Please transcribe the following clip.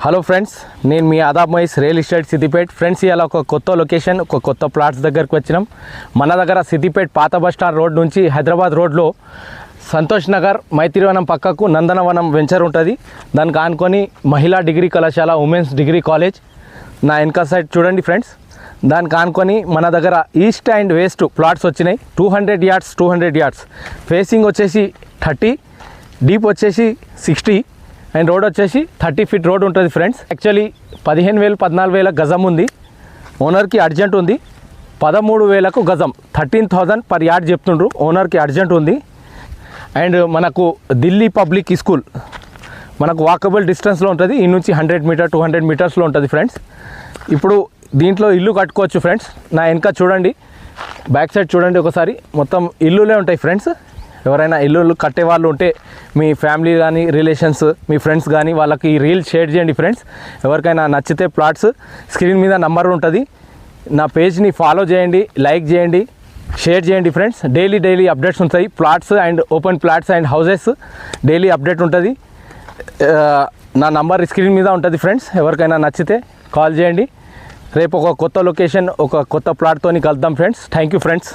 Hello friends, నేను మీ ఆదాబ్ Mahesh real estate Siddipet. Friends, ఇలా ఒక కొత్త లొకేషన్, ఒక కొత్త ప్లాట్స్ దగ్గరికి వచ్చినాం. మన దగ్గర సిద్దిపేట్ పాత బస్ స్టాండ్ రోడ్ నుంచి హైదరాబాద్ రోడ్లో సంతోష్ నగర్ మైత్రివనం పక్కకు నందనవనం వెంచర్ ఉంటుంది. దానికి ఆనుకొని మహిళా డిగ్రీ కళాశాల, ఉమెన్స్ డిగ్రీ కాలేజ్ నా వెనక సైడ్ చూడండి ఫ్రెండ్స్. దానికి ఆనుకొని మన దగ్గర ఈస్ట్ అండ్ వెస్ట్ ప్లాట్స్ వచ్చినాయి. 200 యార్డ్స్ ఫేసింగ్ వచ్చేసి 30, డీప్ వచ్చేసి 60 అండ్ రోడ్ వచ్చేసి 30 ఫీట్ రోడ్ ఉంటుంది ఫ్రెండ్స్. యాక్చువల్లీ 15,000-14,000 గజం ఉంది. ఓనర్కి అర్జెంట్ ఉంది. 13,000కు గజం, 13,000 పర్ యార్డ్ చెప్తుండ్రు. ఓనర్కి అర్జెంట్ ఉంది. అండ్ మనకు ఢిల్లీ పబ్లిక్ స్కూల్ మనకు వాకబుల్ డిస్టెన్స్లో ఉంటుంది. ఈ నుంచి 100 మీటర్ 200 మీటర్స్లో ఉంటుంది ఫ్రెండ్స్. ఇప్పుడు దీంట్లో ఇల్లు కట్టుకోవచ్చు ఫ్రెండ్స్. నా వెనక చూడండి, బ్యాక్ సైడ్ చూడండి ఒకసారి, మొత్తం ఇల్లులే ఉంటాయి ఫ్రెండ్స్. ఎవరైనా ఇల్లు కట్టే వాళ్ళు ఉంటే మీ ఫ్యామిలీ కానీ, రిలేషన్స్, మీ ఫ్రెండ్స్ కానీ వాళ్ళకి ఈ రీల్ షేర్ చేయండి ఫ్రెండ్స్. ఎవరికైనా నచ్చితే ప్లాట్స్ స్క్రీన్ మీద నంబర్ ఉంటుంది. నా పేజ్ని ఫాలో చేయండి, లైక్ చేయండి, షేర్ చేయండి ఫ్రెండ్స్. డైలీ అప్డేట్స్ ఉంటాయి. Plots and open plots and houses daily update ఉంటుంది. నా నంబర్ స్క్రీన్ మీద ఉంటుంది ఫ్రెండ్స్. ఎవరికైనా నచ్చితే కాల్ చేయండి. రేపు ఒక కొత్త లొకేషన్, ఒక కొత్త ప్లాట్తో కలుద్దాం ఫ్రెండ్స్. Thank you friends.